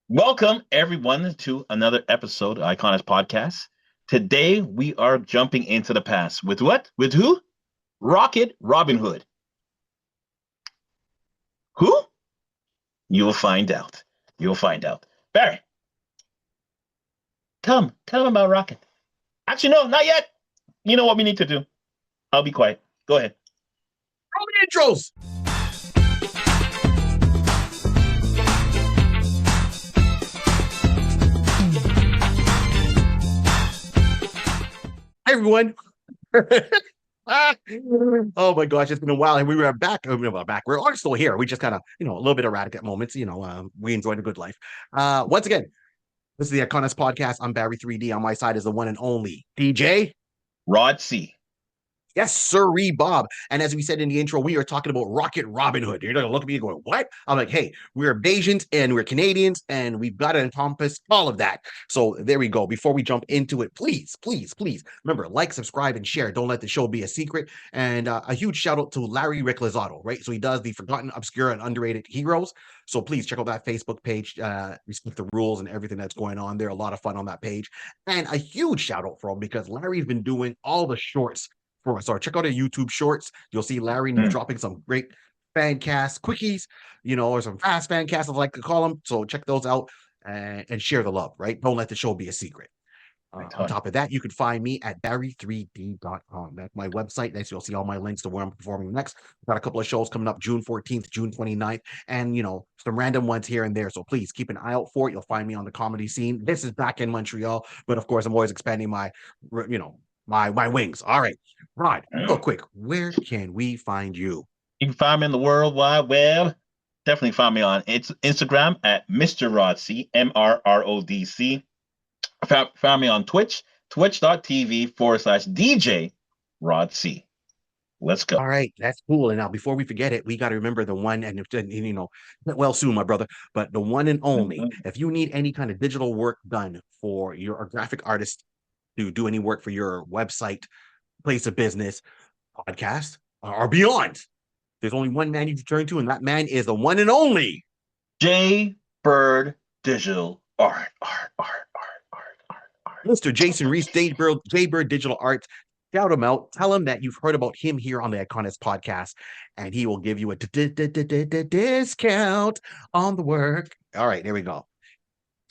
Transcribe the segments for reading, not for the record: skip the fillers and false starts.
Welcome everyone to another episode of Iconis Podcast. Today we are jumping into the past with what? With who? Rocket Robin Hood. Who? You'll find out. You'll find out. Barry, tell them about Rocket. Actually, no, not yet. You know what we need to do. I'll be quiet. Go ahead. Roll the intros. Hi, everyone. Oh my gosh, it's been a while, and we were back. We're all still here. We just kind of, a little bit erratic at moments. We enjoyed a good life. Once again, this is the Iconis Podcast. I'm Barry 3D. On my side is the one and only DJ Rod C. Yes, sirree, Bob. And as we said in the intro, we are talking about Rocket Robin Hood. You're gonna look at me and go, "What?" I'm like, "Hey, we're Bayesians and we're Canadians, and we've got to encompass all of that." So there we go. Before we jump into it, please, remember, like, subscribe, and share. Don't let the show be a secret. And a huge shout out to Larry Ricclizzato, right? So he does the Forgotten, Obscure, and Underrated Heroes. So please check out that Facebook page. Respect the rules and everything that's going on there. A lot of fun on that page. And a huge shout out for him because Larry's been doing all the shorts for us. So check out our YouTube shorts. You'll see Larry and he's dropping some great fan cast quickies, or some fast fan casts, I like to call them. So check those out and share the love, right? Don't let the show be a secret. On top of that, you can find me at barry3d.com. That's my website. That's you'll see all my links to where I'm performing next. We've got a couple of shows coming up June 14th, June 29th, and some random ones here and there. So please keep an eye out for it. You'll find me on the comedy scene. This is back in Montreal, but of course, I'm always expanding my my wings. All right, Rod, real quick, where can we find you? You can find me in the World Wide Web. Definitely find me on Instagram at Mr. Rod C, MRRODC. Found me on Twitch, twitch.tv/DJ Rod C. Let's go. All right, that's cool. And now, before we forget it, we got to remember the one, and well soon, my brother, but the one and only. If you need any kind of digital work done for your graphic artist to do any work for your website, place of business, podcast, or beyond, there's only one man you can turn to, and that man is the one and only JBird Digital Art. Mr. Jason Reese, JBird Digital Arts. Shout him out. Tell him that you've heard about him here on the Iconis Podcast, and he will give you a discount on the work. All right, there we go.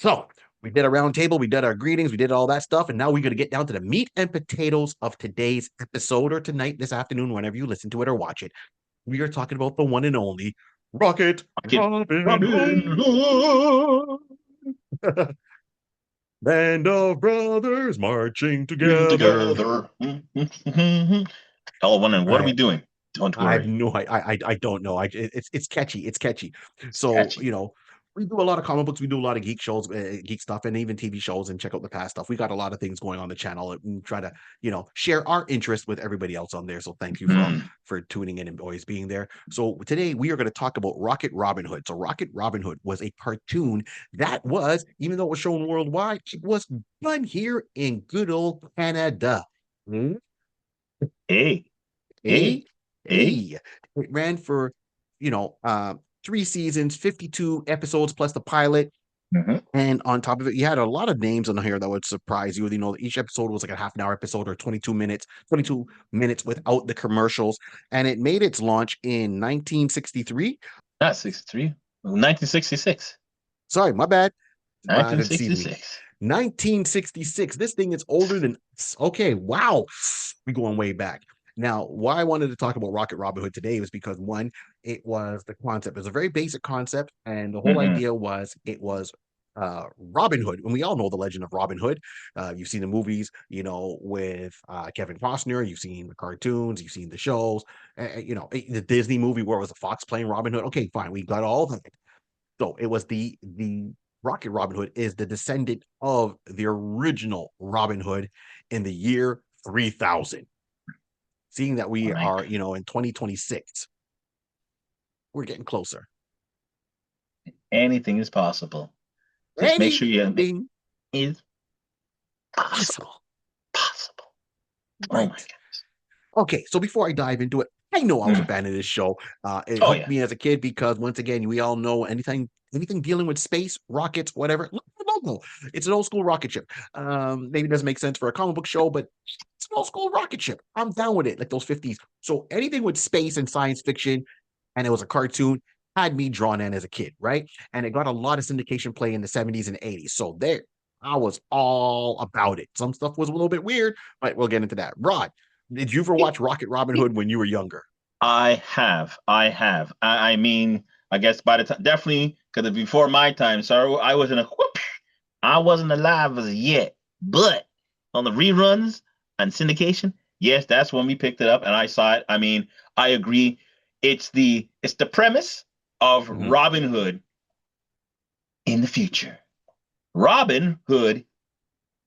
So we did a round table, we did our greetings, we did all that stuff, and now we're going to get down to the meat and potatoes of today's episode, or tonight, this afternoon, whenever you listen to it or watch it. We are talking about the one and only Rocket Robin Hood. Band of brothers marching together. All wondering, what are we doing? Don't worry. I don't know. It's catchy. It's catchy. So, we do a lot of comic books. We do a lot of geek shows, geek stuff, and even TV shows. And check out the past stuff. We got a lot of things going on the channel, and try to, share our interest with everybody else on there. So thank you for tuning in and always being there. So today we are going to talk about Rocket Robin Hood. So Rocket Robin Hood was a cartoon that was, even though it was shown worldwide, it was done here in good old Canada. Hey. It ran for 3 seasons, 52 episodes plus the pilot. And on top of it, you had a lot of names on here that would surprise you. Each episode was like a half an hour episode or 22 minutes without the commercials. And it made its launch in 1963. Not 63, 1966. Sorry, my bad. 1966. 1966. This thing is older than, okay, wow. We're going way back. Now, why I wanted to talk about Rocket Robin Hood today was because, one, it was the concept. It was a very basic concept, and the whole idea was it was Robin Hood. And we all know the legend of Robin Hood. You've seen the movies, with Kevin Costner. You've seen the cartoons. You've seen the shows. The Disney movie where it was a fox playing Robin Hood. Okay, fine. We got all of it. So it was the Rocket Robin Hood is the descendant of the original Robin Hood in the year 3000. Seeing that we are, in 2026, we're getting closer. Anything is possible. Just make sure Anything is possible. Possible. Right. Oh my goodness. Okay, so before I dive into it, I know I was a Mm. fan of this show. It Oh hooked yeah. me as a kid because once again, we all know anything dealing with space, rockets, whatever. Look at the logo. It's an old school rocket ship. Maybe it doesn't make sense for a comic book show, but it's an old school rocket ship. I'm down with it, like those 50s. So anything with space and science fiction, and it was a cartoon, had me drawn in as a kid, right? And it got a lot of syndication play in the 70s and 80s. So there, I was all about it. Some stuff was a little bit weird, but we'll get into that. Rod, did you ever watch Rocket Robin Hood when you were younger? I have. I have. I mean, I guess by the time, definitely, because before my time, so I wasn't I wasn't alive as yet. But on the reruns and syndication, yes, that's when we picked it up and I saw it. I mean, I agree. It's the premise of Mhm. Robin Hood in the future. Robin Hood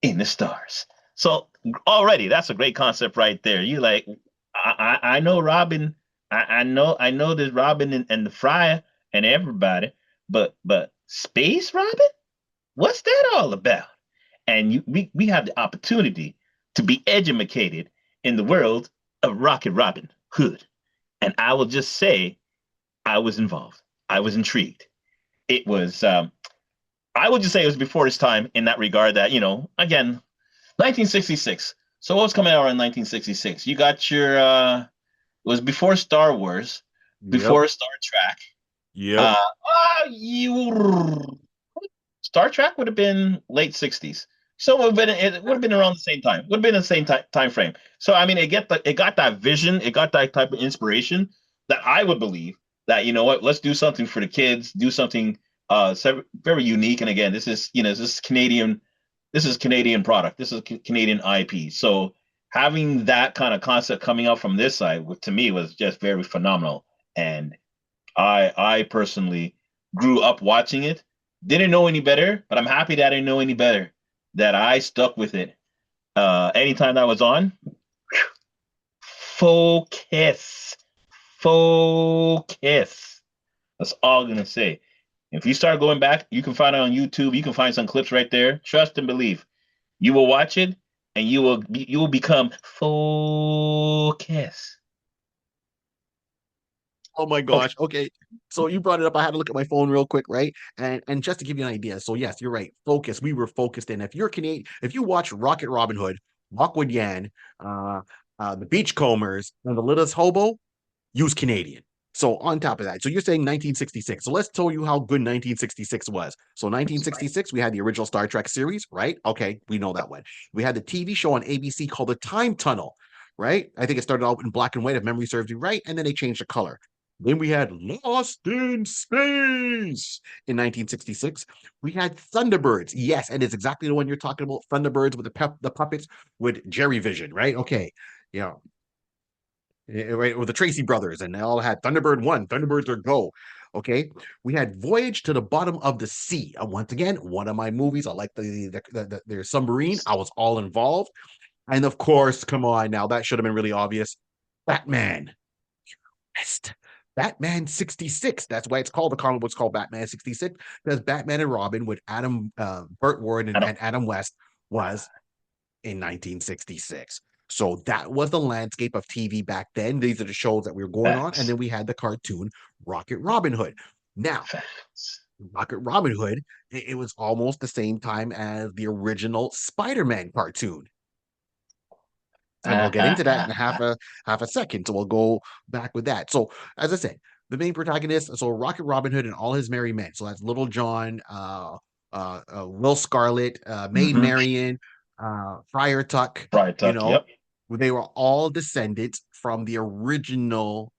in the stars. So already that's a great concept right there. You like I know Robin, I know there's Robin and the Friar and everybody, but Space Robin? What's that all about? And we have the opportunity to be educated in the world of Rocket Robin Hood. And I will just say I was involved. I was intrigued. It was I would just say it was before its time in that regard that, again, 1966. So what was coming out in 1966? You got your it was before Star Wars, Yep. before Star Trek. Yep. Uh you Star Trek would have been late 60s. So it would have been around the same time. Would have been the same time frame. So I mean it got that vision, it got that type of inspiration that I would believe that you know what, let's do something for the kids, do something very unique. And again, this is Canadian product. This is Canadian IP. So having that kind of concept coming out from this side, to me, was just very phenomenal. And I personally grew up watching it. Didn't know any better, but I'm happy that I didn't know any better. That I stuck with it. Anytime that was on, focus, focus. That's all I'm gonna say. If you start going back, you can find it on YouTube. You can find some clips right there. Trust and believe. You will watch it, and you will become focus. Oh my Okay. gosh. Okay. So you brought it up. I had to look at my phone real quick, right? And just to give you an idea. So yes, you're right. Focus. We were focused in. If you're Canadian, if you watch Rocket Robin Hood, Lockwood Yan, uh, the Beachcombers, and the Littlest Hobo, use Canadian. So on top of that, so you're saying 1966. So let's tell you how good 1966 was. So 1966, we had the original Star Trek series, right? Okay, we know that one. We had the TV show on ABC called The Time Tunnel, right? I think it started out in black and white, if memory serves you right, and then they changed the color. Then we had Lost in Space in 1966. We had Thunderbirds. Yes, and it's exactly the one you're talking about. Thunderbirds with the puppets with Jerry Vision, right? Okay. Yeah, right, or the Tracy brothers, and they all had Thunderbird 1, Thunderbirds are go. Okay, we had Voyage to the Bottom of the Sea. Once again, one of my movies. I like their submarine. I was all involved, and of course, come on now, that should have been really obvious. Batman, best. Batman 66. That's why it's called the comic book's called Batman 66, because Batman and Robin with Burt Ward I and don't. Adam West was in 1966. So that was the landscape of TV back then. These are the shows that we were going on. And Facts. then we had the cartoon Rocket Robin Hood. Now, Facts. Rocket Robin Hood, it was almost the same time as the original Spider-Man cartoon. And we'll get into that in half a second. So we'll go back with that. So as I said, the main protagonist, so Rocket Robin Hood and all his merry men. So that's Little John, Will Scarlet, Maid Mm-hmm. Marian, Friar Tuck, Friar you Tuck. know, Yep. they were all descendants from the original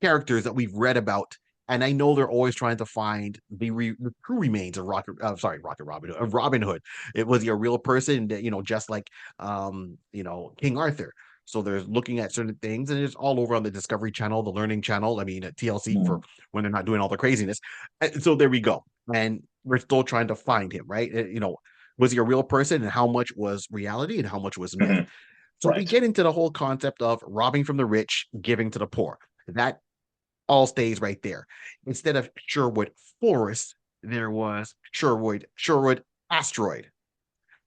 characters that we've read about. And I know they're always trying to find the true remains of Rocket Robin Hood, of Robin Hood. Was he a real person that, just like, King Arthur? So they're looking at certain things, and it's all over on the Discovery Channel, the Learning Channel. I mean, at TLC for Mm. when they're not doing all the craziness. And so there we go. And we're still trying to find him, right? Was he a real person, and how much was reality, and how much was myth? Mhm. So we Right. get into the whole concept of robbing from the rich, giving to the poor. That all stays right there. Instead of Sherwood Forest, there was Sherwood Asteroid.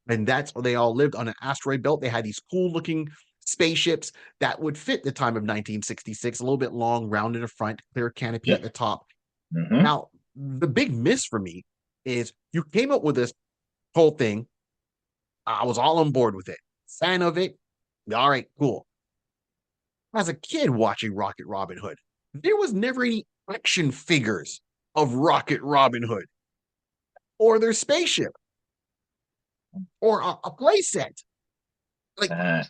And that's they all lived on an asteroid belt. They had these cool looking spaceships that would fit the time of 1966, a little bit long, round in the front, clear canopy at Yep. the top. Hmm. Now, the big miss for me is you came up with this whole thing. I was all on board with it, fan of it. All right, cool. As a kid watching Rocket Robin Hood, there was never any action figures of Rocket Robin Hood or their spaceship or a play set. Like That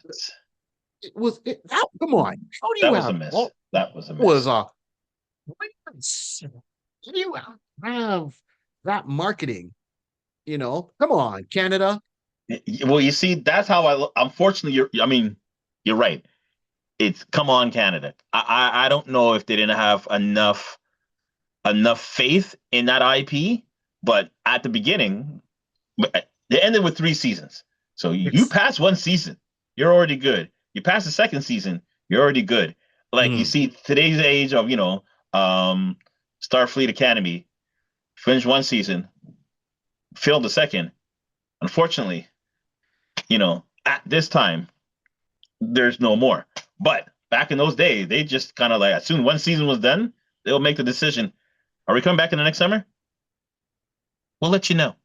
it was it that come on. How do you that was a have miss. well That was a was miss. how do you have that marketing? Come on, Canada. Well, you see, that's how unfortunately, I mean, you're right. It's come on, Canada. I don't know if they didn't have enough faith in that IP, but at the beginning, they ended with 3 seasons. So you It's pass one season, you're already good. You pass the second season, you're already good. Like you mm, see today's age of, Starfleet Academy, finished one season, failed the second. Unfortunately, at this time, there's no more. But back in those days, they just kind of like, as soon as one season was done, they'll make the decision. Are we coming back in the next summer? We'll let you know.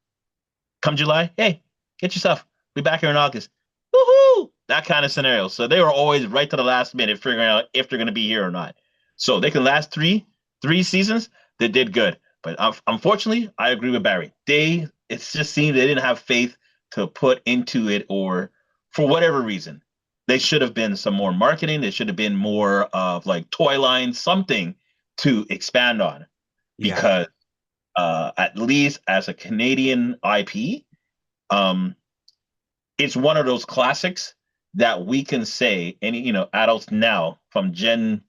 Come July, hey, get yourself. Be back here in August. Woohoo! That kind of scenario. So they were always right to the last minute figuring out if they're going to be here or not. So they can last three seasons. They did good, but unfortunately, I agree with Barry. It just seemed they didn't have faith to put into it, or for whatever reason, they should have been some more marketing. There should have been more of like toy lines, something to expand on, yeah, because at least as a Canadian IP, um, it's one of those classics that we can say any adults now from Gen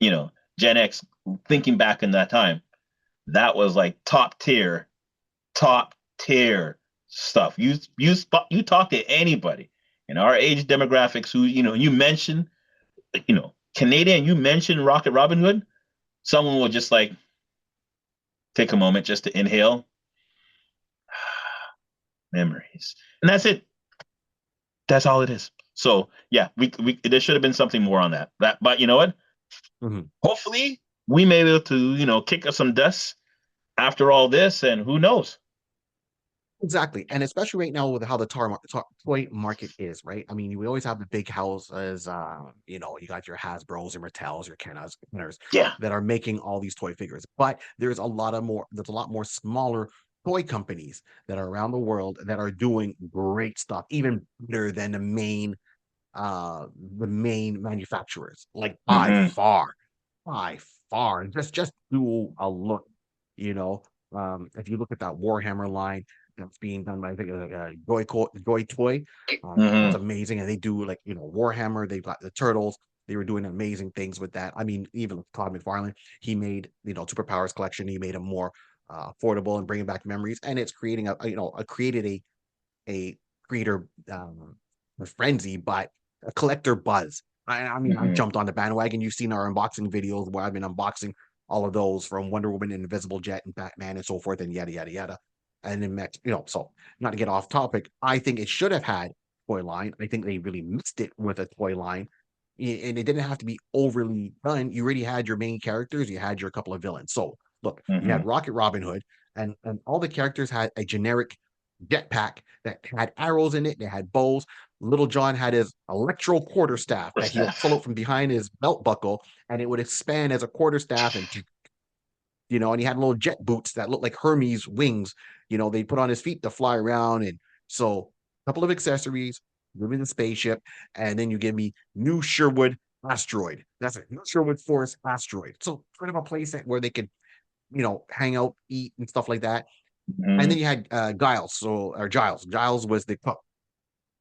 X thinking back in that time, that was like top tier stuff. You talk to anybody in our age demographics who you mention Canadian, you mention Rocket Robin Hood, someone will just like take a moment just to inhale memories, and that's it. That's all it is. So yeah, we there should have been something more on that. But you know what? mhm. Hopefully, we may be able to kick us some dust after all this, and who knows? Exactly, and especially right now with how the toy market is, right? I mean, we always have the big houses, you got your Hasbro's, your Mattels, your Kenners Yeah. that are making all these toy figures. But there's a lot more smaller toy companies that are around the world that are doing great stuff, even better than the main manufacturers, like Hmm. by far. And just do a look, you know. If you look at that Warhammer line that's being done by I think Goy Toy, that's Hmm. amazing. And they do like Warhammer. They've got the turtles. They were doing amazing things with that. I mean, even with Todd McFarlane, he made Superpowers collection. He made them more affordable and bringing back memories. And it's creating created a creator a frenzy, but a collector buzz. I mean, I've Hmm. jumped on the bandwagon. You've seen our unboxing videos where I've been unboxing all of those from Wonder Woman and Invisible Jet and Batman and so forth and yada yada yada. And then so not to get off topic, I think it should have had toy line. I think they really missed it with a toy line. And it didn't have to be overly done. You already had your main characters, you had your couple of villains. So look, you Hmm. had Rocket Robin Hood, and all the characters had a generic jetpack that had arrows in it. They had bows. Little John had his electro quarterstaff Or that he would pull staff. out from behind his belt buckle, and it would expand as a quarterstaff. And he had little jet boots that looked like Hermes wings. They put on his feet to fly around. And so, a couple of accessories, give me the spaceship, and then you give me New Sherwood Asteroid. That's it, New Sherwood Forest Asteroid. So, kind of a place where they could, hang out, eat, and stuff like that. And then Hmm. you had Giles, or Giles. Giles was the cook.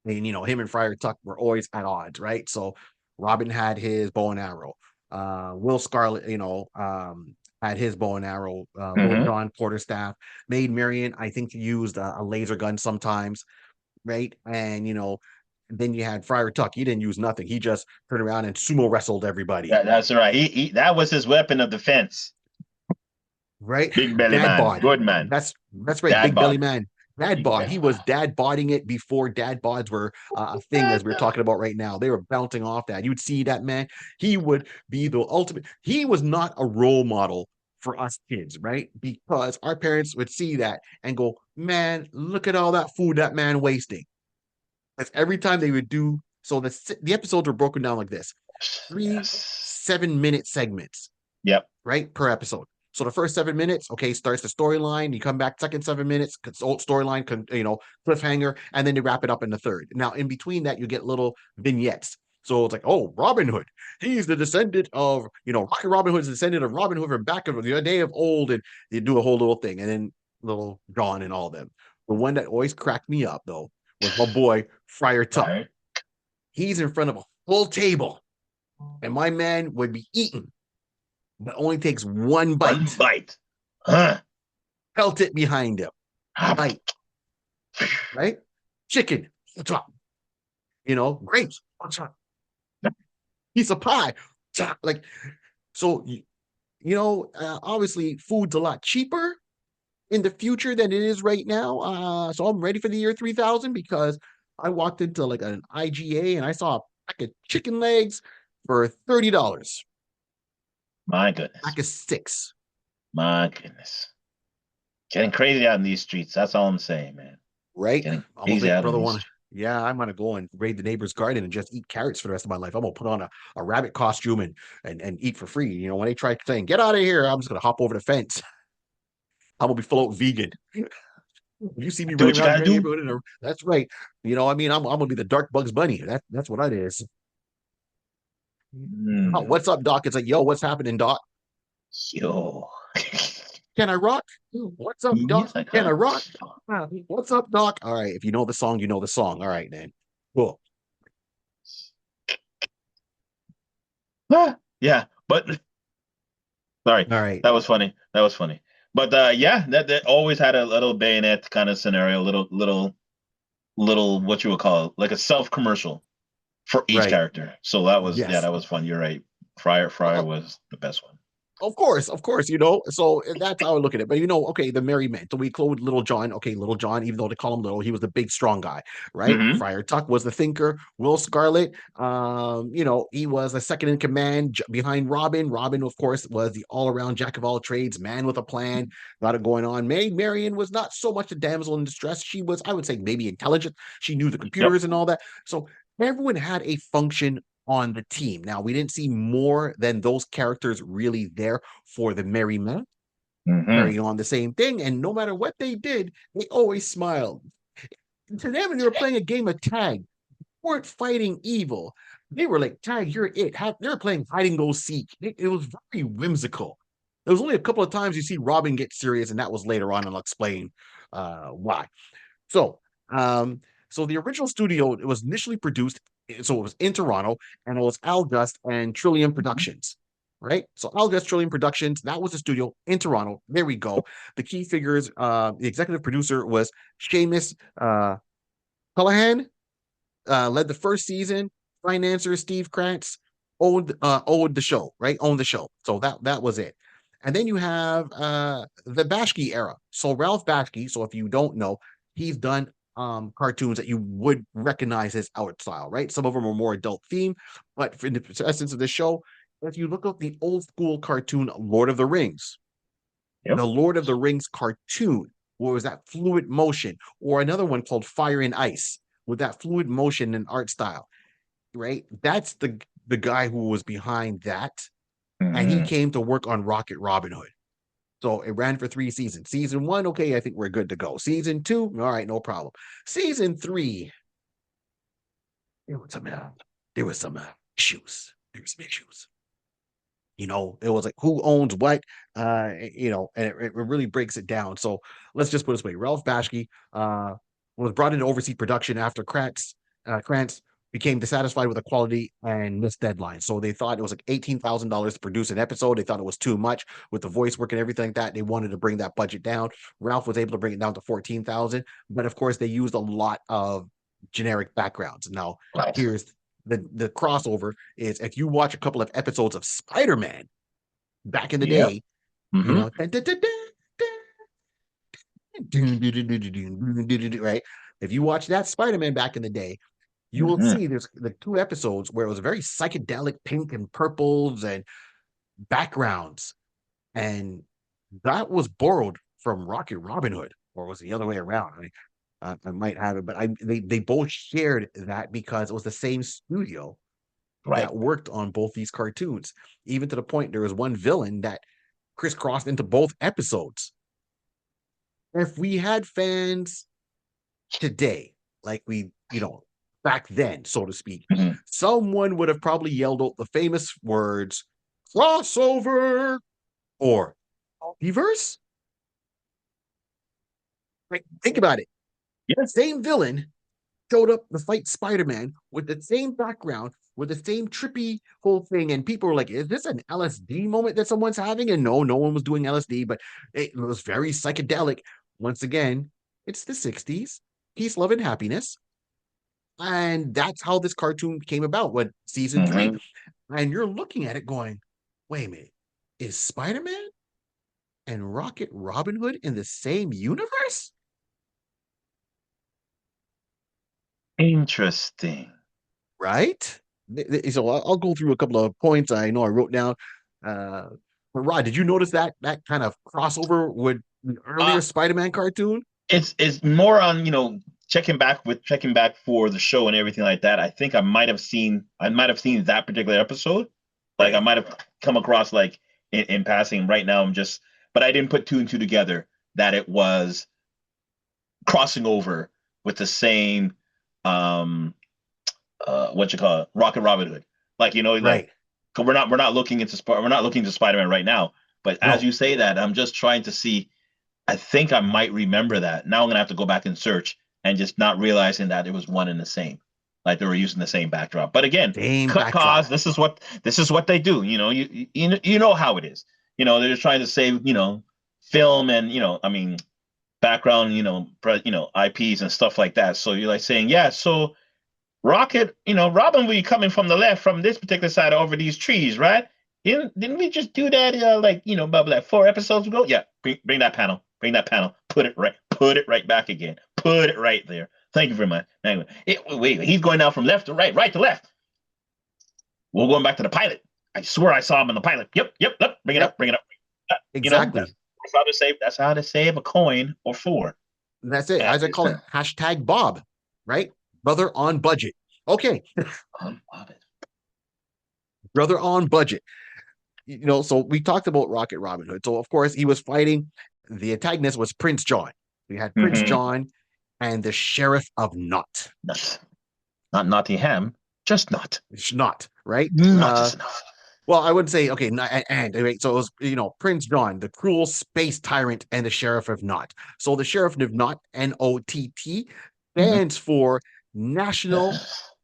And him and Friar Tuck were always at odds, right? So Robin had his bow and arrow. Will Scarlet, had his bow and arrow. Little Hmm. John Quarterstaff. Maid Marian, I think, used a laser gun sometimes, right? And then you had Friar Tuck. He didn't use nothing. He just turned around and sumo wrestled everybody, That's right. That was his weapon of defense. right? Big belly Dad man, bod. good man, That's right. dad Big belly bod. man. Dad bod. He was dad bodding it before dad bods were a thing, as we're talking about right now. They were bouncing off that. You'd see that man. He would be the ultimate. He was not a role model for us kids, right? Because our parents would see that and go, man, look at all that food that man wasting. Because every time they would do so, the episodes were broken down like this: three Yes. 7-minute segments, Yep. right, per episode. So the first 7 minutes, okay, starts the storyline. You come back second 7 minutes, storyline, cliffhanger, and then you wrap it up in the third. Now, in between that, you get little vignettes. So it's like, oh, Robin Hood, he's the descendant of, Rocky Robin Hood is the descendant of Robin Hood from back of the day of old, and you do a whole little thing, and then little John and all of them. The one that always cracked me up though was my boy Friar Tuck. Right. He's in front of a full table, and my man would be eating but only takes one bite. One bite. Huh. Felt it behind him. Bite. Right? Chicken. What's up? Grapes. What's up? Piece of pie. Like, so, obviously food's a lot cheaper in the future than it is right now. So I'm ready for the year 3000 because I walked into like an IGA and I saw a pack of chicken legs for $30. My goodness. Pack of 6. My goodness. Getting crazy out in these streets. That's all I'm saying, man. Right? Almost like brother want to. Yeah, I'm gonna go and raid the neighbor's garden and just eat carrots for the rest of my life. I'm gonna put on a rabbit costume and eat for free. When they try saying get out of here, I'm just gonna hop over the fence. I'm gonna be full out vegan. You see me running around the neighborhood, that's right. I'm gonna be the dark Bugs Bunny. That's what it is. Oh, what's up, Doc? It's like, yo, what's happening, Doc? Yo. Can I rock? What's up, Doc? Yes, Can I rock? What's up, Doc? All right. If you know the song, you know the song. All right, man. Cool. Yeah, but sorry. All right. That was funny. But yeah, that always had a little bayonet kind of scenario, little what you would call it, like a self commercial for each character. So that was that was fun. You're right. Friar was the best one. Of course. So that's how I look at it. But okay, the merry men. So we clothed Little John. Okay, Little John, even though they call him little, he was the big, strong guy, right? Mm-hmm. Friar Tuck was the thinker. Will Scarlet, he was a second in command behind Robin. Robin, of course, was the all-around jack of all trades, man with a plan, got it going on. Marion was not so much a damsel in distress. She was, I would say, maybe intelligent. She knew the computers and all that. So everyone had a function on the team. Now, we didn't see more than those characters really there for the merry men, carrying on the same thing. And no matter what they did, they always smiled. To them, they were playing a game of tag. They weren't fighting evil. They were like, tag, you're it. They were playing hide and go seek. It was very whimsical. There was only a couple of times you see Robin get serious, and that was later on, and I'll explain why. So, the original studio, it was initially produced, so it was in Toronto, and it was Al Gust and Trillium Productions, right? So Al Gust, Trillium Productions, that was the studio in Toronto. There we go. The key figures, the executive producer was Seamus Callahan, led the first season. Financer Steve Krantz owned the show, right? Owned the show. So that was it. And then you have the Bakshi era. So Ralph Bakshi, so if you don't know, he's done cartoons that you would recognize his art style, right? Some of them are more adult theme, but in the essence of the show, if you look up the old school cartoon Lord of the Rings, the Lord of the Rings cartoon, where was that fluid motion, or another one called Fire and Ice with that fluid motion and art style, right? That's the guy who was behind that, and he came to work on Rocket Robin Hood. So it ran for 3 seasons. Season 1, okay, I think we're good to go. Season 2, all right, no problem. Season 3, there was some issues. There was some issues. It was like who owns what, and it really breaks it down. So let's just put it this way: Ralph Bakshi was brought in to oversee production after Krantz became dissatisfied with the quality and missed deadlines. So they thought it was like $18,000 to produce an episode. They thought it was too much with the voice work and everything like that. They wanted to bring that budget down. Ralph was able to bring it down to 14,000, but of course they used a lot of generic backgrounds. Now, here's the crossover is if you watch a couple of episodes of Spider-Man back in the day, Right? If you watch that Spider-Man back in the day, you will Hmm. see there's the two episodes where it was very psychedelic pink and purples and backgrounds. And that was borrowed from Rocket Robin Hood, or was it the other way around? I might have it, but they both shared that because it was the same studio Right. that worked on both these cartoons, even to the point there was one villain that crisscrossed into both episodes. If we had fans today, like we, back then, so to speak, Hmm. someone would have probably yelled out the famous words crossover or multiverse. Like, think about it. Yes. Same villain showed up to fight Spider-Man with the same background, with the same trippy whole thing. And people were like, is this an LSD moment that someone's having? And no, no one was doing LSD, but it was very psychedelic. Once again, it's the 60s, peace, love, and happiness. And that's how this cartoon came about with season three. Hmm. And you're looking at it going, wait a minute, is Spider-Man and Rocket Robin Hood in the same universe? Interesting. Right? So I'll go through a couple of points I know I wrote down. Uh, but Rod, did you notice that kind of crossover with the Uh, earlier Spider-Man cartoon? it's more on, checking back for the show and everything like that. I think I might have seen that particular episode. Like I Right, might have come across like in passing. Right now I'm just, but I didn't put two and two together that it was crossing over with the same what you call it, Rocket Robin Hood. Like, like, right. 'cause we're not looking to Spider-Man right now. But as No, you say that, I'm just trying to see. I think I might remember that. Now I'm gonna have to go back and search and just not realizing that it was one and the same. Like they were using the same backdrop. But again, same cut backdrop. cause, this is what they do. You know how it is. They're just trying to save, film and, I mean, background, IPs and stuff like that. So you're like saying, yeah, so Rocket, Robin will be coming from the left from this particular side over these trees, right? Didn't we just do that like, about like 4 episodes ago? Yeah, bring that panel. Bring that panel. Put it right back again. Put it right there. Thank you very much. Anyway, wait, he's going now from left to right, right to left. We're going back to the pilot. I swear I saw him in the pilot. Yep, yep, yep. Bring it Yep, up, bring it up. exactly. That's how to save a coin or four. That's it. And As I call it, hashtag Bob, right? Brother on budget. Okay, I love it. brother on budget. So we talked about Rocket Robin Hood. So of course he was fighting. The antagonist was Prince John. We had Prince Mm-hmm. John and the Sheriff of Not. Not Nottingham, just not. Not right. Not is enough. Well, I would say okay, and right, so it was Prince John, the cruel space tyrant, and the Sheriff of Not. So the Sheriff of Not, NOTT, Mhm. stands for National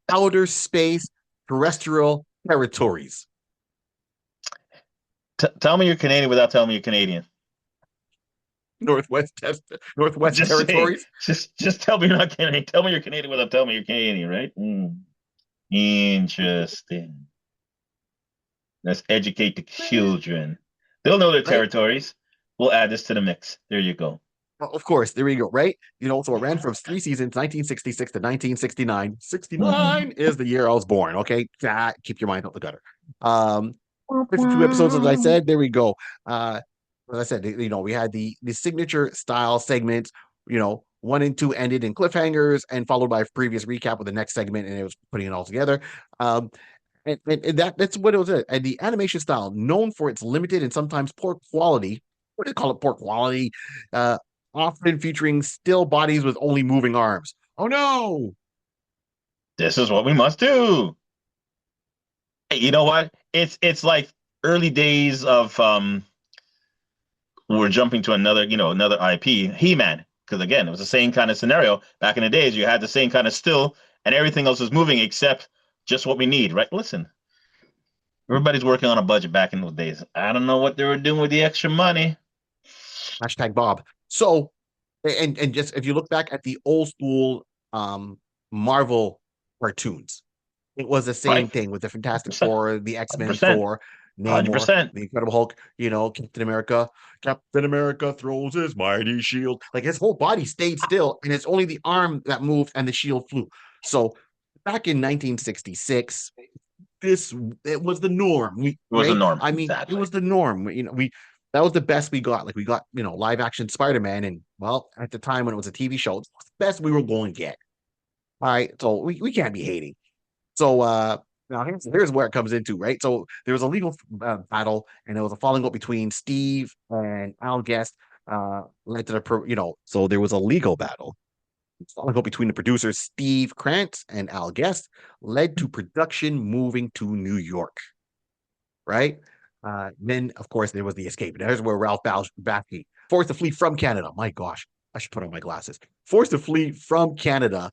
Outer Space Terrestrial Territories. Tell me you're Canadian without telling me you're Canadian. Northwest Northwest Just saying. Territories. Just tell me you're not Canadian. Tell me you're Canadian without telling me you're Canadian, right? Interesting. Let's educate the children. They'll know their Right. territories. We'll add this to the mix. There you go. Well, of course, there we go, right? So it ran from 3 seasons, 1966 to 1969. 69 Mhm. is the year I was born. Okay. Keep your mind out the gutter. 52 episodes, as I said. There we go. As I said, we had the signature style segments, 1 and 2 ended in cliffhangers and followed by a previous recap with the next segment, and it was putting it all together. Um, and that's what it was. And the animation style, known for its limited and sometimes poor quality, what do you call it? Poor quality, uh, often featuring still bodies with only moving arms. Oh no! This is what we must do. Hey, you know what? It's like early days of we're jumping to another IP, He-Man. Because again, it was the same kind of scenario back in the days. You had the same kind of still, and everything else is moving except just what we need, right? Listen, everybody's working on a budget back in those days. I don't know what they were doing with the extra money. Hashtag Bob. So, and just if you look back at the old school um Marvel cartoons, it was the same Right, thing with the Fantastic 100%, Four, the X-Men, 100%. Thor. Namor, 100%. the Incredible Hulk, Captain America throws his mighty shield. Like his whole body stayed still, and it's only the arm that moved and the shield flew. So back in 1966, it was the norm. It was a Right? norm. I mean, it Exactly. was the norm. We that was the best we got. Like we got, live action Spider-Man, and well, at the time when it was a TV show, it's the best we were going to get. All right. So we can't be hating. So now here's where it comes into, right? So there was a legal battle, and there was a falling out between Steve and Al Guest, led to so there was a legal battle. Falling out between the producers Steve Krantz and Al Guest led to production moving to New York, right? Then of course there was the escape. There's where Ralph Bakshi forced to flee from Canada. My gosh, I should put on my glasses. Forced to flee from Canada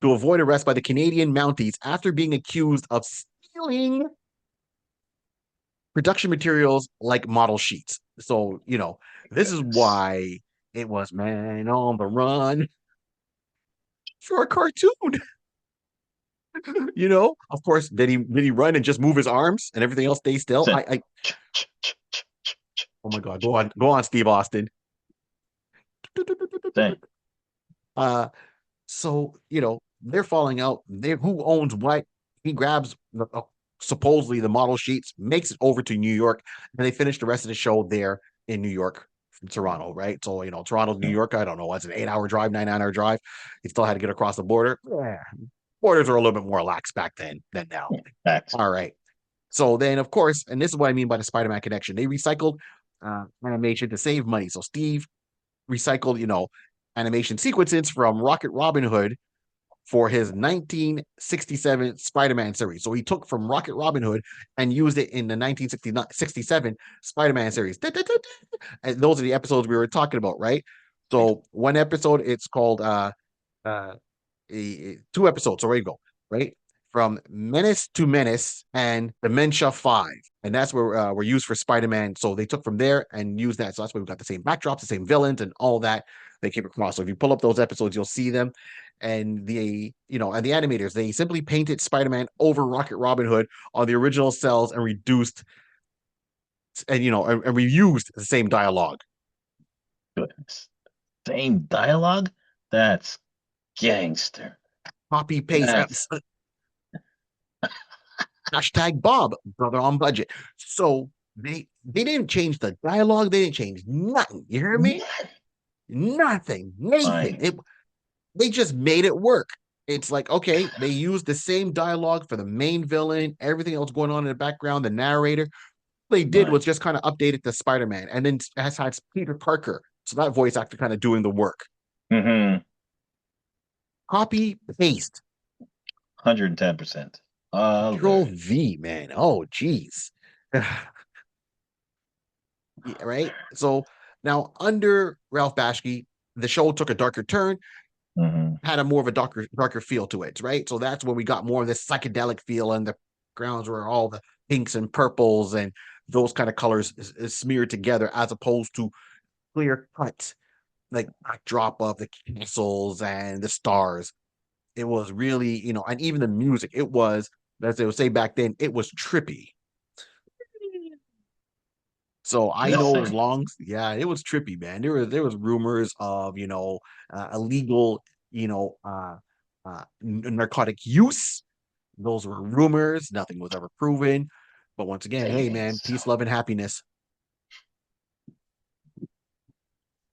to avoid arrest by the Canadian Mounties after being accused of stealing production materials like model sheets. So, this is why it was Man on the Run for a cartoon. Of course, did he run and just move his arms and everything else stay still? Listen. Oh my God, go on, Steve Austin. Same. So they're falling out. Who owns what? He grabs supposedly the model sheets, makes it over to New York, and they finish the rest of the show there in New York from Toronto, right? So Toronto, New York, I don't know, it's an 8-hour drive, 9-hour drive. He still had to get across the border. Yeah, borders are a little bit more lax back then than now. Facts. All right. So then, of course, and this is what I mean by the Spider-Man connection. They recycled animation to save money. So Steve recycled, animation sequences from Rocket Robin Hood for his 1967 Spider-Man series. So he took from Rocket Robin Hood and used it in the 1967 Spider-Man series. And those are the episodes we were talking about, right? So one episode, it's called 2 episodes. So there you go, right? From Menace to Menace and Dementia 5. And that's where we're used for Spider-Man. So they took from there and used that. So that's why we've got the same backdrops, the same villains, and all that they came across. So if you pull up those episodes, you'll see them. And the animators, they simply painted Spider-Man over Rocket Robin Hood on the original cells and reduced and reused the same dialogue. Goodness. Same dialogue? That's gangster. Copy paste. Hashtag Bob, brother on budget. So they didn't change the dialogue. They didn't change nothing. You hear me? Nothing. Anything. They just made it work. It's like, okay, they used the same dialogue for the main villain, everything else going on in the background, the narrator. What they did was just kind of updated the Spider-Man, and then has had Peter Parker. So that voice actor kind of doing the work. Mm-hmm. Copy, paste. 110%. Control V, man. Oh, geez. Yeah, right? So now under Ralph Bakshi, the show took a darker turn, had a more of a darker feel to it, right? So that's when we got more of this psychedelic feel, and the grounds were all the pinks and purples and those kind of colors is smeared together, as opposed to clear cut, like drop of the castles and the stars. It was really, and even the music, it was, as they would say back then, it was trippy. So I know it was long. Yeah, it was trippy, man. There was rumors of illegal narcotic use. Those were rumors. Nothing was ever proven. But once again, hey man, peace, love, and happiness.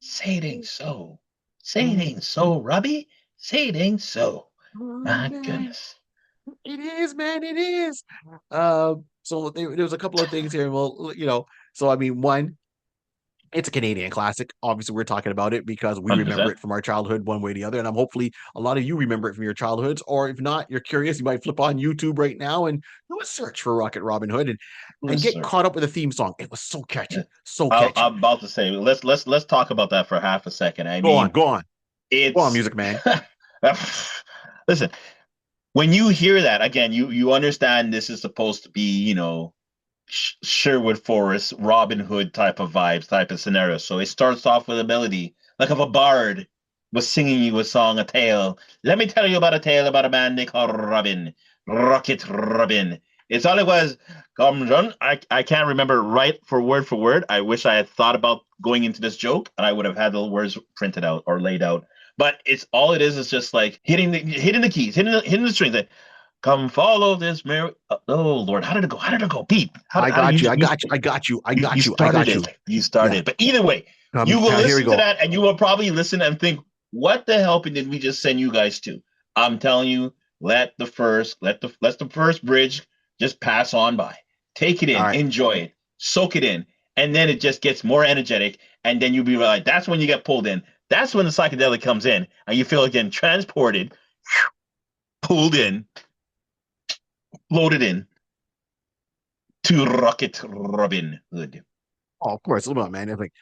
Say it ain't so. Say it ain't so, Robbie. Say it ain't so. My goodness. It is, man. It is. So there was a couple of things here. Well, so I mean, one, it's a Canadian classic. Obviously, we're talking about it because we 100%. remember it from our childhood one way or the other. And I'm hopefully a lot of you remember it from your childhoods. Or if not, you're curious, you might flip on YouTube right now and do a search for Rocket Robin Hood and get caught up with the theme song. It was so catchy. So catchy. I'm about to say, let's talk about that for half a second. Go on. Go on, music man. Listen, when you hear that, again, you understand this is supposed to be, Sherwood Forest, Robin Hood type of vibes, type of scenario. So it starts off with a melody, like if a bard was singing you a song, a tale. Let me tell you about a tale about a man they call Robin, Rocket Robin. It's all it was. Come John. I can't remember right for word. I wish I had thought about going into this joke and I would have had the words printed out or laid out. But it's all it is just like hitting the keys, hitting the strings. Like, come follow this Mary. Oh Lord, how did it go? How did it go? Pete, I how did got you. I got you. I got you. I you got you. I started got you. it. You Yeah. started. But either way, you will Here we listen to go. that and you will probably listen and think, what the hell did we just send you guys to? I'm telling you, let the first bridge just pass on by. Take it All in, right. enjoy it, soak it in, and then it just gets more energetic. And then you'll be like, that's when you get pulled in. That's when the psychedelic comes in, and you feel again transported, pulled in, loaded in to Rocket Robin Hood. Oh, of course. Hold on, man. It's like,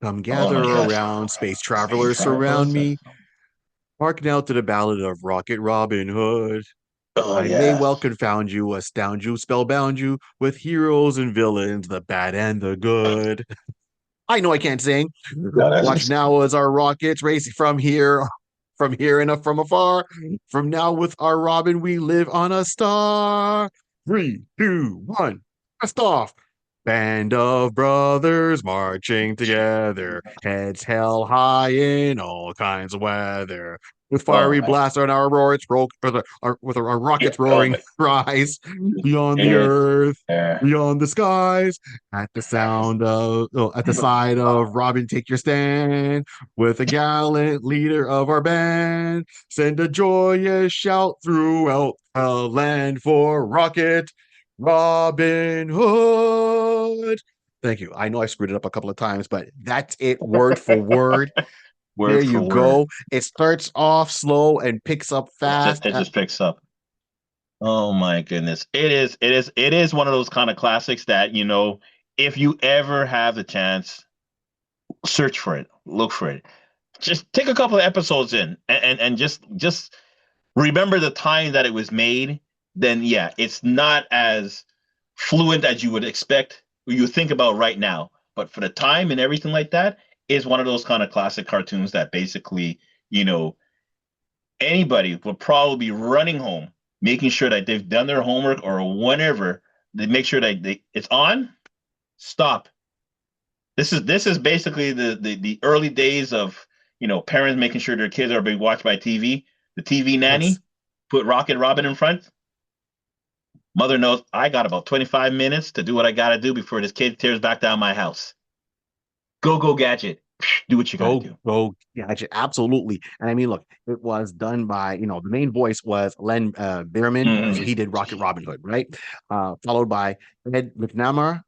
come Oh gather my gosh. around, space Space travelers surround travelers. me. Hark now to the ballad of Rocket Robin Hood. Oh I may yeah. well confound you, astound you, spellbound you with heroes and villains, the bad and the good. I know I can't sing. No, Watch that's now as our rockets race from here and up from afar. From now with our Robin, we live on a star. 3, 2, 1, blast off. Band of brothers marching together, heads held high in all kinds of weather. With oh fiery my blasts on our rockets, with our rockets roaring, god. rise beyond the It, earth, uh, beyond the skies. At the sound of, oh, at the side of Robin, take your stand. With a gallant leader of our band, send a joyous shout throughout the land for Rocket Robin Hood. Thank you. I know I screwed it up a couple of times, but that's it word for word. There word for you word. go. It starts off slow and picks up fast. It just picks up. Oh my goodness. It is one of those kind of classics that, if you ever have the chance, search for it, look for it. Just take a couple of episodes in and just remember the time that it was made, then yeah, it's not as fluent as you would expect or you think about right now. But for the time and everything like that, is one of those kind of classic cartoons that basically, you know, anybody will probably be running home, making sure that they've done their homework or whenever they make sure that it's on. Stop. This is basically the early days of parents making sure their kids are being watched by TV. The TV Yes. nanny put Rocket Robin in front. Mother knows I got about 25 minutes to do what I got to do before this kid tears back down my house. Go gadget. Do what you got to do. Gotcha. Absolutely. And I mean, look, it was done by, the main voice was Len Bierman. So he did Rocket Robin Hood, right? Followed by Ed McNamara,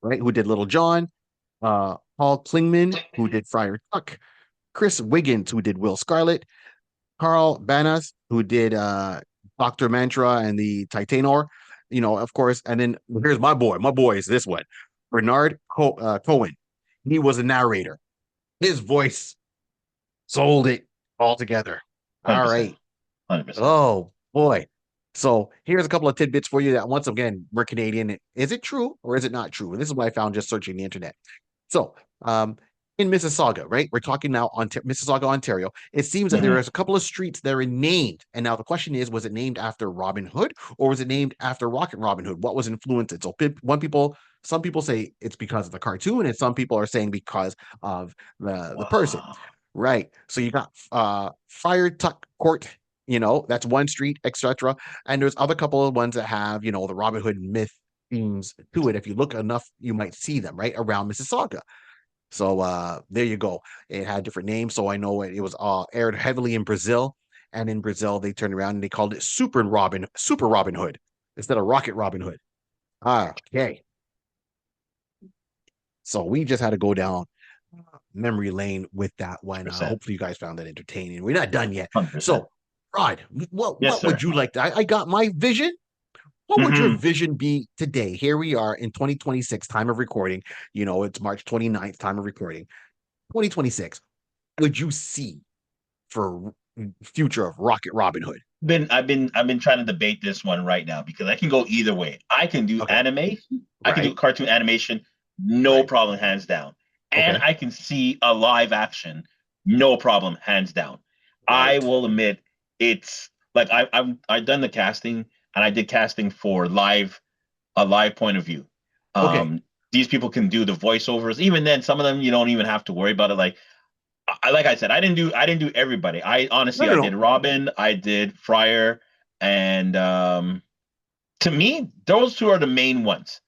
right? Who did Little John, Paul Klingman, who did Friar Tuck, Chris Wiggins, who did Will Scarlet, Carl Banas, who did Dr. Mantra and the Titanor, of course. And then here's my boy. My boy is this one, Cohen. He was a narrator. His voice sold it all together. All 100%. right. 100%. Oh boy. So here's a couple of tidbits for you that once again, we're Canadian. Is it true or is it not true? And this is what I found just searching the internet. So in Mississauga, right? We're talking now on Mississauga, Ontario. It seems that there is a couple of streets that are named. And now the question is, was it named after Robin Hood or was it named after Rocket Robin Hood? What was influenced? So some people say it's because of the cartoon, and some people are saying because of the person. Wow. Right. So you got Friar Tuck Court, that's one street, etc. And there's other couple of ones that have, the Robin Hood myth themes to it. If you look enough, you might see them right around Mississauga. So there you go. It had different names. So I know it was aired heavily in Brazil. And in Brazil, they turned around and they called it Super Robin Hood instead of Rocket Robin Hood. Okay. So we just had to go down memory lane with that one. 100%. Hopefully you guys found that entertaining. We're not done yet. 100%. So, Rod, what Yes, what would sir. you like to? I got my vision. What would your Hmm. vision be today? Here we are in 2026, time of recording. It's March 29th, time of recording. 2026. Would you see for future of Rocket Robin Hood? I've been trying to debate this one right now because I can go either way. I can do Okay. anime, I can do Right. cartoon animation, no Right. problem, hands down. And Okay. I can see a live action, no problem, hands down. I Right. will admit it's like I've done the casting and I did casting for a live point of view. Okay. These people can do the voiceovers. Even then, some of them you don't even have to worry about it. Like I said, I didn't do everybody. I No, honestly no, I did no. Robin, I did Friar, and to me, those two are the main ones.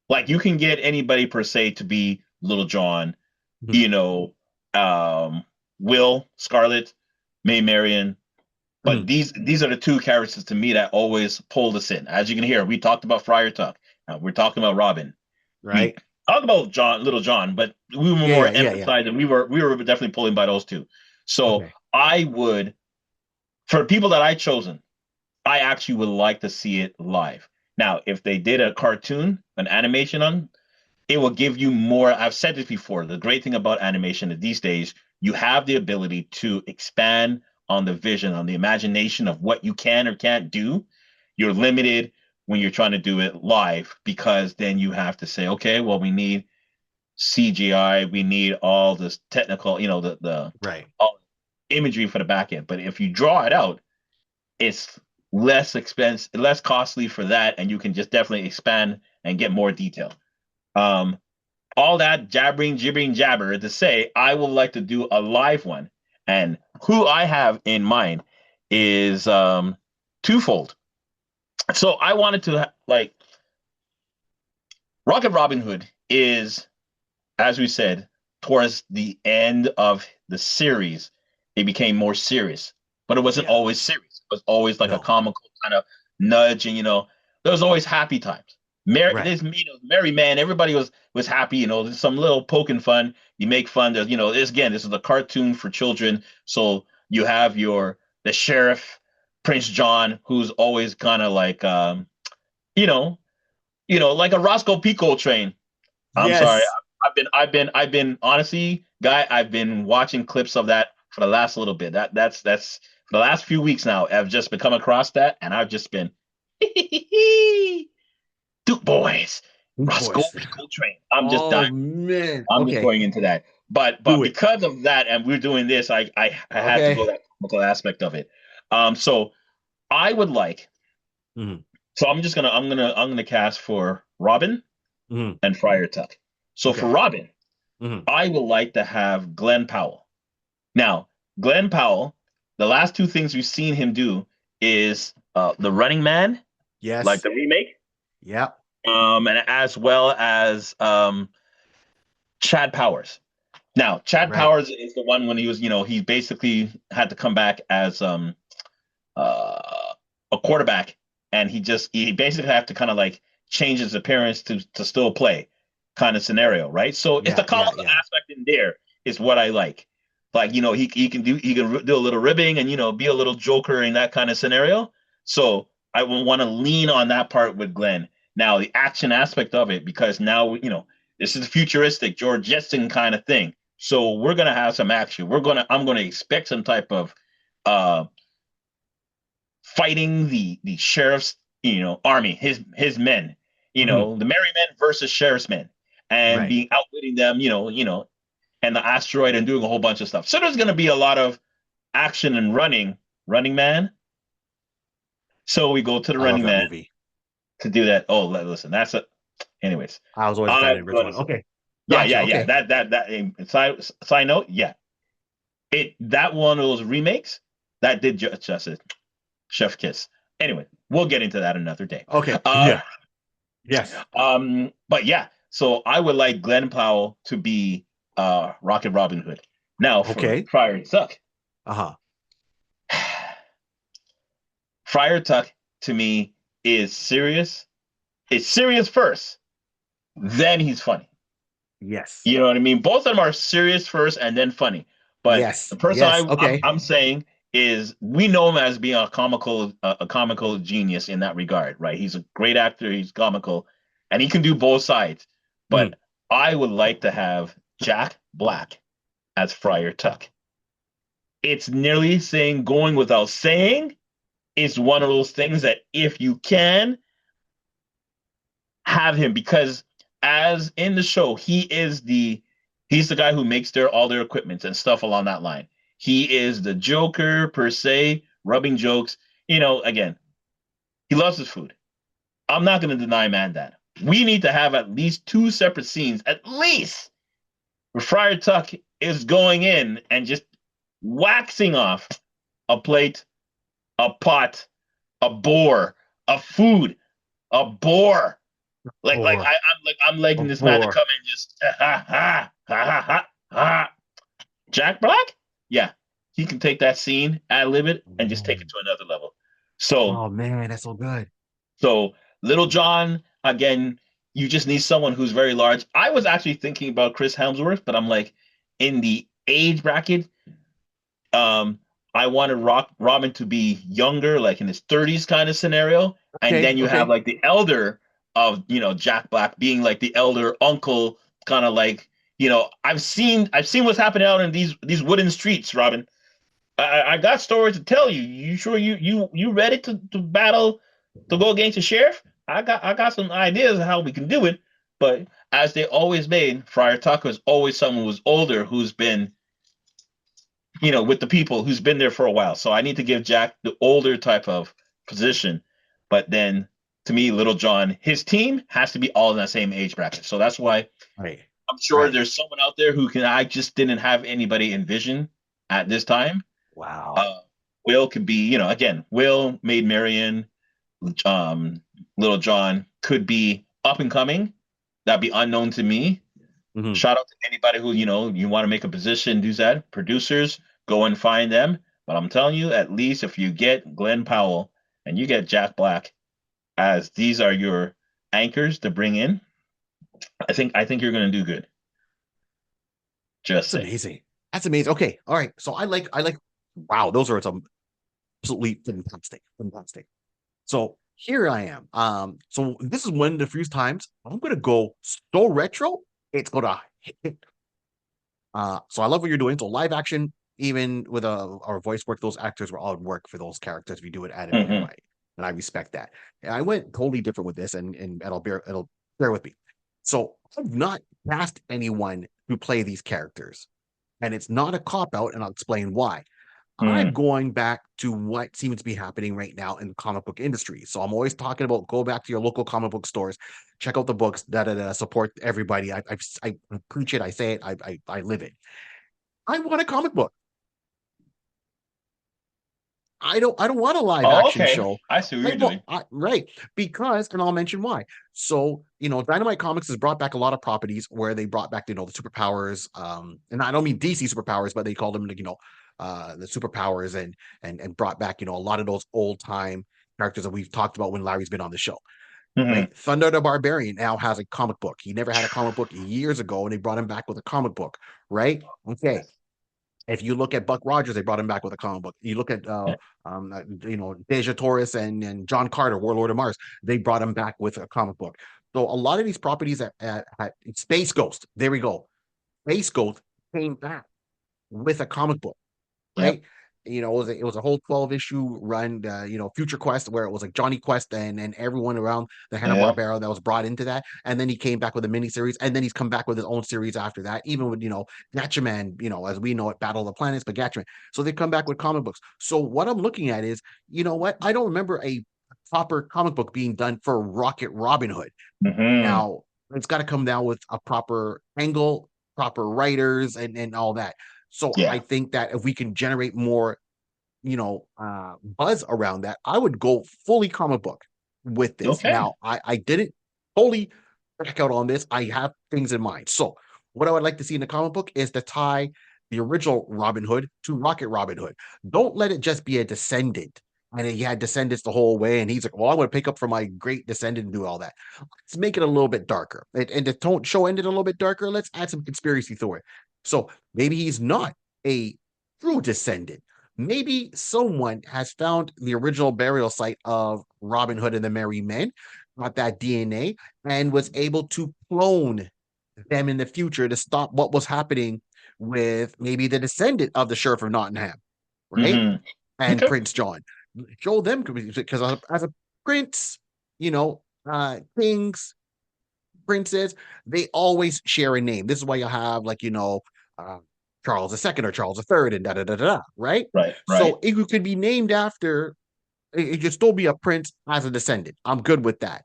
Like you can get anybody per se to be Little John, Mhm. you know, um, Will, Scarlet, May Marian. But Mhm. these are the two characters to me that always pulled us in. As you can hear, we talked about Friar Tuck. We're talking about Robin. We Right. talked about Little John, but we were Yeah, more yeah, yeah, yeah. emphasizing. We were definitely pulling by those two. So Okay. I would, for people that I chosen, I actually would like to see it live. Now, if they did a cartoon, an animation on, it will give you more. I've said this before. The great thing about animation is these days, you have the ability to expand on the vision, on the imagination of what you can or can't do. You're limited when you're trying to do it live because then you have to say, okay, well, we need CGI, we need all this technical, the Right. all imagery for the back end. But if you draw it out, it's less expensive, less costly for that, and you can just definitely expand and get more detail. Um, all that jabbering, gibbering, jabber to say I would like to do a live one, and who I have in mind is twofold. So I wanted to like Rocket Robin Hood is, as we said, towards the end of the series, it became more serious, but it wasn't Yeah. always serious. It was always like a No. comical kind of nudge, and there was always happy times. Right. Merry man. Everybody was happy. There's some little poking fun. You make fun. There's, this is a cartoon for children, so you have the sheriff, Prince John, who's always kind of like, you know, like a Roscoe Pico train. I'm sorry. Yes. I've been honestly, guy. I've been watching clips of that for the last little bit. That's for the last few weeks now. I've just been come across that, and I've just been Duke boys, Roscoe Voice. Pico train. I'm just Oh dying. man. I'm just Okay. going into that. But Do it. because of that, and we're doing this, I had to Okay. go that technical aspect of it. So I would like. Hmm. So I'm gonna cast for Robin Hmm. and Friar Tuck. So for Okay. Robin, Hmm. I would like to have Glenn Powell. Now, Glenn Powell, the last two things we've seen him do is the Running Man, like Yes. the remake, Yep. and as well as Chad Powers. Now, Chad Right. Powers is the one when he was, he basically had to come back as uh, a quarterback, and he basically had to kind of like change his appearance to still play, kind of scenario, right? So it's the Yeah. Yeah. comical Yeah. aspect in there is what I like. Like he can do a little ribbing and be a little joker in that kind of scenario. So I will want to lean on that part with Glenn. Now the action aspect of it, because now this is futuristic George Jetson kind of thing. So we're gonna have some action. I'm gonna expect some type of uh fighting the sheriff's army, his men, Hmm. the merry men versus sheriff's men, and Right. being outwitting them, and the asteroid and doing a whole bunch of stuff. So there's going to be a lot of action and running man. So we go to the I love running that man movie. to do that. Oh, listen, that's it. Anyways, I was always a fan of I'm the original going to one. say, Okay. yeah, Gotcha. yeah, yeah. Okay. Side note, yeah, that one of those remakes that did justice. Chef kiss. Anyway, we'll get into that another day. Okay. Uh, Yeah. Yes. but yeah, so I would like Glenn Powell to be Rocket Robin Hood. Now for Okay. Friar Tuck. Uh-huh. Friar Tuck to me is serious. It's serious first, then he's funny. Yes. You know what I mean? Both of them are serious first and then funny. But the Yes. person Yes. Okay. I'm saying is we know him as being a comical genius in that regard, right? He's a great actor, he's comical, and he can do both sides. Mhm. But I would like to have Jack Black as Friar Tuck. It's nearly saying going without saying. It's one of those things that if you can have him, because as in the show, he's the guy who makes all their equipment and stuff along that line. He is the Joker per se, rubbing jokes. Again, He loves his food. I'm not going to deny man that. We need to have at least two separate scenes, at least, where Friar Tuck is going in and just waxing off a plate, a pot, a boar, a food, a boar. Or I'm letting this man to or come in just ha ha ha ha ha ha. Jack Black, yeah, he can take that scene, ad lib it, and just take it to another level. So oh man, that's so good. so Little John, again, you just need someone who's very large. I was actually thinking about Chris Hemsworth, but I'm like, in the age bracket, um, I wanted Robin to be younger, like in his 30s kind of scenario. And Okay, then you have okay. like the elder of, Jack Black being like the elder uncle, kind of like, I've seen what's happening out in these wooden streets, Robin. I got stories to tell you. You sure you ready to battle to go against the sheriff? I got some ideas of how we can do it, but as they always made, Friar Tucker is always someone who's older, who's been, with the people, who's been there for a while. So I need to give Jack the older type of position, but then to me, Little John, his team has to be all in that same age bracket. So that's why Right. I'm sure Right. there's someone out there who can. I just didn't have anybody envision at this time. Wow. uh, Will could be, again, Will, Maid Marian, um, Little John could be up and coming. That'd be unknown to me. Mhm. Shout out to anybody who, you want to make a position, do that. Producers, go and find them. But I'm telling you, at least if you get Glenn Powell and you get Jack Black as these are your anchors to bring in, I think you're gonna do good. Just That's saying. amazing. That's amazing. Okay. All right. So I like wow, those are some absolutely fantastic. Fantastic. So here I am. So this is one of the few times I'm gonna go so retro, it's gonna hit. So I love what you're doing. So live action, even with our voice work, those actors were all work for those characters. We do it animated, Hmm. right? And I respect that. And I went totally different with this, and it'll bear with me. So I've not cast anyone to play these characters, and it's not a cop out, and I'll explain why. I'm Mm. going back to what seems to be happening right now in the comic book industry. So I'm always talking about go back to your local comic book stores, check out the books that support everybody. I preach it, I say it, I live it. I want a comic book. I don't want a live Oh, action okay. show. I see what you're doing. Right, because, and I'll mention why. So, Dynamite Comics has brought back a lot of properties where they brought back, the superpowers. And I don't mean DC superpowers, but they called them, the superpowers, and brought back, a lot of those old time characters that we've talked about when Larry's been on the show. Hmm. Right. Thunder the Barbarian now has a comic book. He never had a comic book years ago, and they brought him back with a comic book. Right. Okay. Yes. If you look at Buck Rogers, they brought him back with a comic book. You look at Deja Torres and John Carter, Warlord of Mars, they brought him back with a comic book. So a lot of these properties at Space Ghost, there we go. Space Ghost came back with a comic book, Yep. right? It was a whole 12 issue run, Future Quest, where it was like Johnny Quest and everyone around the Hanna Yep. Barbera that was brought into that, and then he came back with a mini series, and then he's come back with his own series after that. Even with Gatchaman, as we know it, Battle of the Planets, but Gatchaman. So they come back with comic books. So what I'm looking at is, what I don't remember a proper comic book being done for Rocket Robin Hood. Hmm. Now it's got to come down with a proper angle, proper writers, and all that. So I Yeah. think that if we can generate more, buzz around that, I would go fully comic book with this. Okay. Now, I didn't fully back out on this. I have things in mind. So what I would like to see in the comic book is to tie the original Robin Hood to Rocket Robin Hood. Don't let it just be a descendant. And he had descendants the whole way, and he's like, "Well, I'm going to pick up from my great descendant and do all that." Let's make it a little bit darker, and the tone show ended a little bit darker. Let's add some conspiracy to it. So maybe he's not a true descendant. Maybe someone has found the original burial site of Robin Hood and the Merry Men, got that DNA, and was able to clone them in the future to stop what was happening with maybe the descendant of the Sheriff of Nottingham, right? Hmm. And Okay. Prince John. Show them, because as a prince, kings, princes, they always share a name. This is why you have, like, uh, Charles II or Charles III and da da da da, right? Right. Right. So it could be named after it should still be a prince as a descendant. I'm good with that.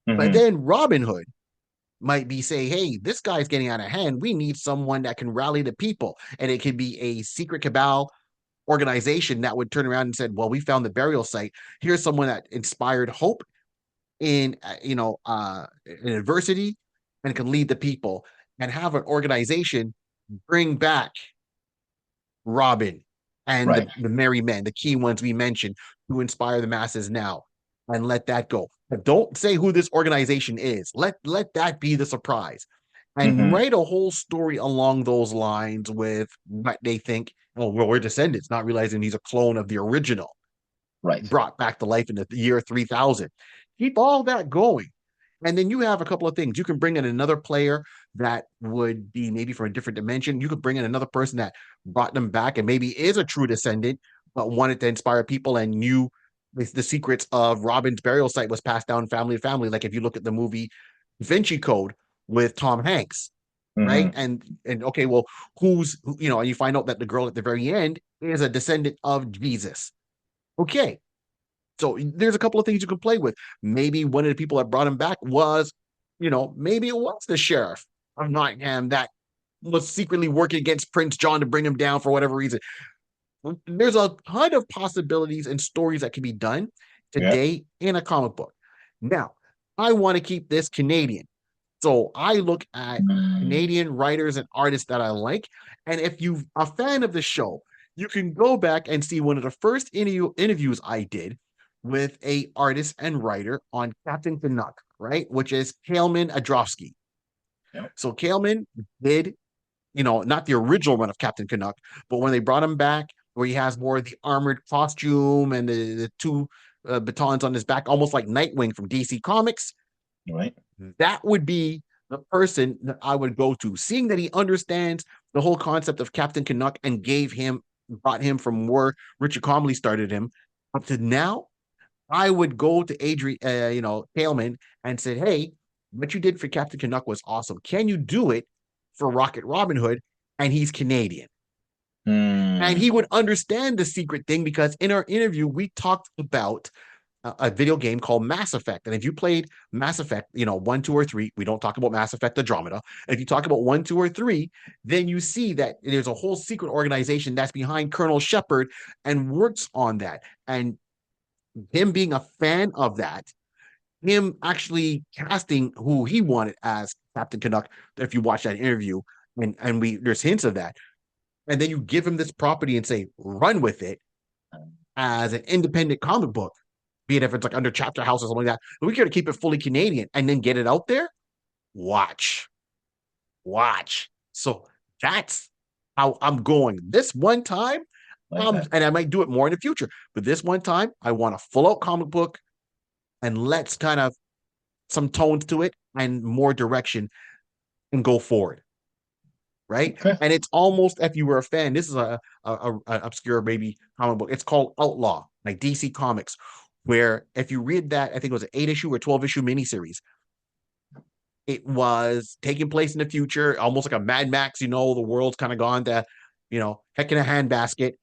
But Hmm. then Robin Hood might be say, hey, this guy's getting out of hand. We need someone that can rally the people. And it could be a secret cabal organization that would turn around and said, well, we found the burial site. Here's someone that inspired hope in, in adversity and can lead the people and have an organization bring back Robin and Right. the merry men, the key ones we mentioned, who inspire the masses now, and let that go. But don't say who this organization is. Let that be the surprise. And Hmm. write a whole story along those lines with what they think. Oh, well, we're descendants, not realizing he's a clone of the original, Right. brought back to life in the year 3000. Keep all that going. And then you have a couple of things. You can bring in another player that would be maybe from a different dimension. You could bring in another person that brought them back and maybe is a true descendant, but wanted to inspire people and knew the secrets of Robin's burial site was passed down family to family. Like if you look at the movie Vinci Code with Tom Hanks, right? Hmm. And okay, well, and you find out that the girl at the very end is a descendant of Jesus. Okay, so there's a couple of things you can play with. Maybe one of the people that brought him back was, maybe it was the sheriff of Nottingham that was secretly working against Prince John to bring him down for whatever reason. There's a ton of possibilities and stories that can be done Yeah. today in a comic book. Now, I want to keep this Canadian. So I look at Canadian writers and artists that I like. And if you're a fan of the show, you can go back and see one of the first interviews I did with a artist and writer on Captain Canuck, right? Which is Kalman Adrofsky. Yep. So Kalman did, not the original run of Captain Canuck, but when they brought him back, where he has more of the armored costume and the two batons on his back, almost like Nightwing from DC Comics, Right. that would be the person that I would go to, seeing that he understands the whole concept of Captain Canuck and brought him from where Richard Comley started him up to now. I would go to Adrian, Haleman and said, hey, what you did for Captain Canuck was awesome. Can you do it for Rocket Robin Hood? And he's Canadian. And Mm. he would understand the secret thing because in our interview, we talked about a video game called Mass Effect. And if you played Mass Effect, one, two, or three, we don't talk about Mass Effect Andromeda. If you talk about one, two, or three, then you see that there's a whole secret organization that's behind Colonel Shepard and works on that. And him being a fan of that, him actually casting who he wanted as Captain Canuck, if you watch that interview, and there's hints of that. And then you give him this property and say, run with it as an independent comic book, be it if it's like under Chapter House or something like that. But we got to keep it fully Canadian and then get it out there. Watch, watch. So that's how I'm going. This one time, Like that. and I might do it more in the future, but this one time, I want a full out comic book and let's kind of some tones to it and more direction and go forward. Right. Okay. And it's almost if you were a fan, this is a obscure maybe comic book. It's called Outlaw, like DC Comics, where if you read that, I think it was an 8 issue or 12 issue miniseries. It was taking place in the future, almost like a Mad Max, the world's kind of gone to, heck in a handbasket.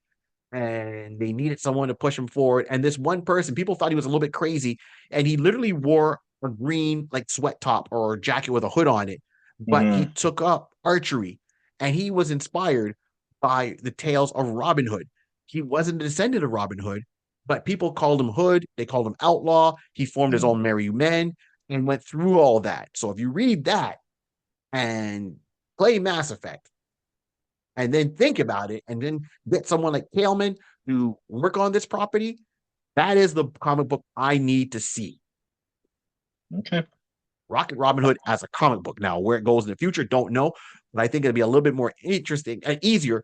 And they needed someone to push him forward. And this one person, people thought he was a little bit crazy. And he literally wore a green like sweat top or jacket with a hood on it. But he Hmm. took up archery and he was inspired by the tales of Robin Hood. He wasn't a descendant of Robin Hood, but people called him Hood. They called him Outlaw. He formed his own merry men and went through all that. So if you read that and play Mass Effect and then think about it and then get someone like Kaleman to work on this property, that is the comic book I need to see. Okay. Rocket Robin Hood as a comic book. Now, where it goes in the future, don't know, but I think it'll be a little bit more interesting and easier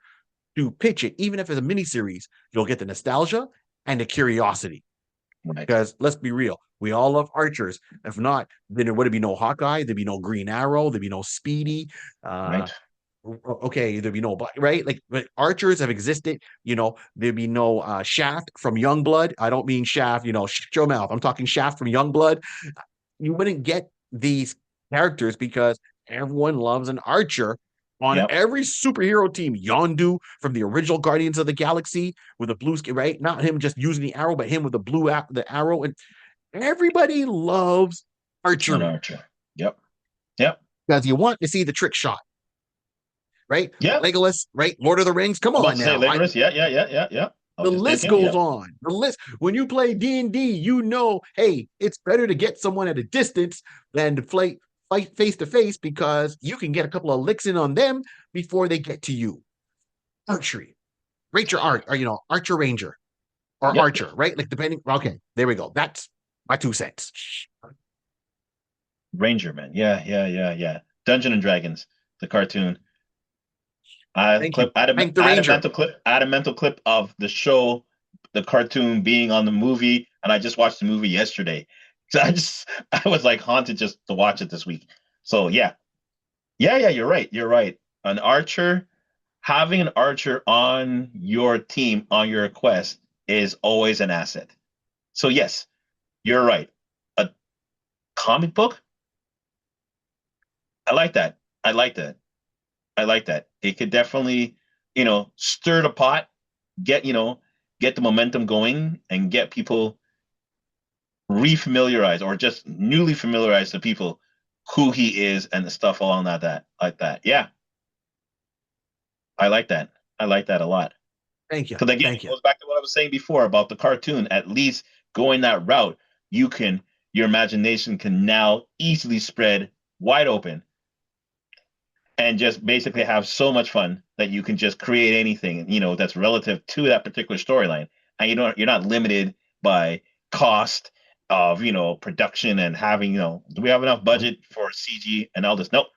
to pitch it, even if it's a miniseries. You'll get the nostalgia and the curiosity. Right. Because let's be real, we all love archers. If not, then there would be no Hawkeye, there'd be no Green Arrow, there'd be no Speedy. Right. Okay, there'd be no right. Like archers have existed. There'd be no Shaft from Youngblood. I don't mean Shaft. Shut your mouth. I'm talking Shaft from Youngblood. You wouldn't get these characters because everyone loves an archer on Yep. every superhero team. Yondu from the original Guardians of the Galaxy with a blue skin, right? Not him just using the arrow, but him with the the arrow. And everybody loves An archery archer. Yep. Yep. because you want to see the trick shot, right? Yep. Legolas, right? Lord of the Rings. Come I'm about on to say now. Legolas. Yeah. Yeah. Yeah. Yeah. Yeah. I The was just list thinking. goes Yep. on. The list. When you play D&D, you know, hey, it's better to get someone at a distance than to fight face to face because you can get a couple of licks in on them before they get to you. Archery. Rate your art, or Archer Ranger or Yep. Archer, right? Like depending. Okay, there we go. That's my 2 cents. Ranger man. Yeah. Yeah. Yeah. Yeah. Dungeon and Dragons, the cartoon. I Thank you. clip. Thank the I had a Ranger. mental clip. I had a mental clip of the show, the cartoon being on the movie, and I just watched the movie yesterday. So I was like haunted just to watch it this week. So yeah, yeah, yeah. You're right. You're right. An archer, having an archer on your team on your quest is always an asset. So yes, you're right. A comic book. I like that. I like that. I like that. It could definitely, stir the pot, get, get the momentum going and get people refamiliarized or just newly familiarized to people who he is and the stuff along that like that. Yeah, I like that. I like that a lot. Thank you. Because again, Thank it you. goes back to what I was saying before about the cartoon. At least going that route, your imagination can now easily spread wide open and just basically have so much fun that you can just create anything, that's relative to that particular storyline. And you're not limited by cost of, production and having, do we have enough budget for CG and all this? Nope.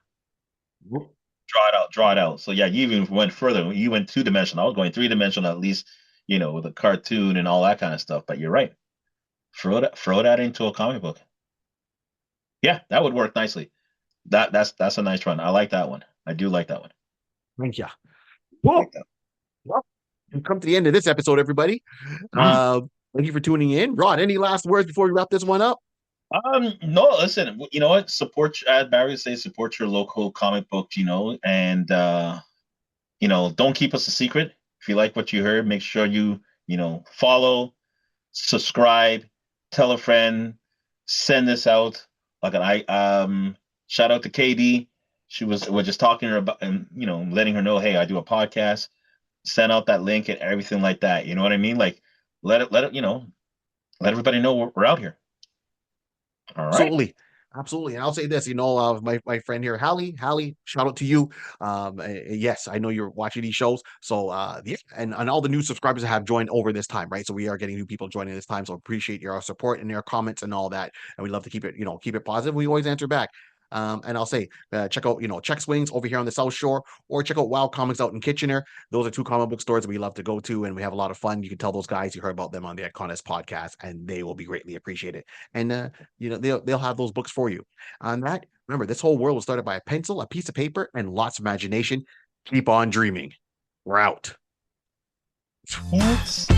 Draw it out. So yeah, you even went further. You went 2 dimensional. I was going 3 dimensional at least, with the cartoon and all that kind of stuff. But you're right. Throw that into a comic book. Yeah, that would work nicely. That's a nice run. I like that one. I do like that one. Thank you. I Well, like that. well, we've come to the end of this episode, everybody. Mm. Thank you for tuning in. Rod, any last words before we wrap this one up? No, listen, you know what? As Barry would say, support your local comic book, and don't keep us a secret. If you like what you heard, make sure you follow, subscribe, tell a friend, send this out. Like shout out to KD. We're just talking to her about and letting her know, hey, I do a podcast. Send out that link and everything like that. You know what I mean? Like let it, let everybody know we're out here. All right. Absolutely. Absolutely. And I'll say this, my friend here, Hallie, shout out to you. Yes, I know you're watching these shows. So yeah, and all the new subscribers that have joined over this time, right? So we are getting new people joining this time. So appreciate your support and your comments and all that. And we love to keep it positive. We always answer back. And I'll say, check out, Check Swings over here on the South Shore, or check out Wild Comics out in Kitchener. Those are 2 comic book stores that we love to go to, and we have a lot of fun. You can tell those guys you heard about them on the Iconis podcast, and they will be greatly appreciated. And they'll have those books for you. On that, remember, this whole world was started by a pencil, a piece of paper, and lots of imagination. Keep on dreaming. We're out. Yes.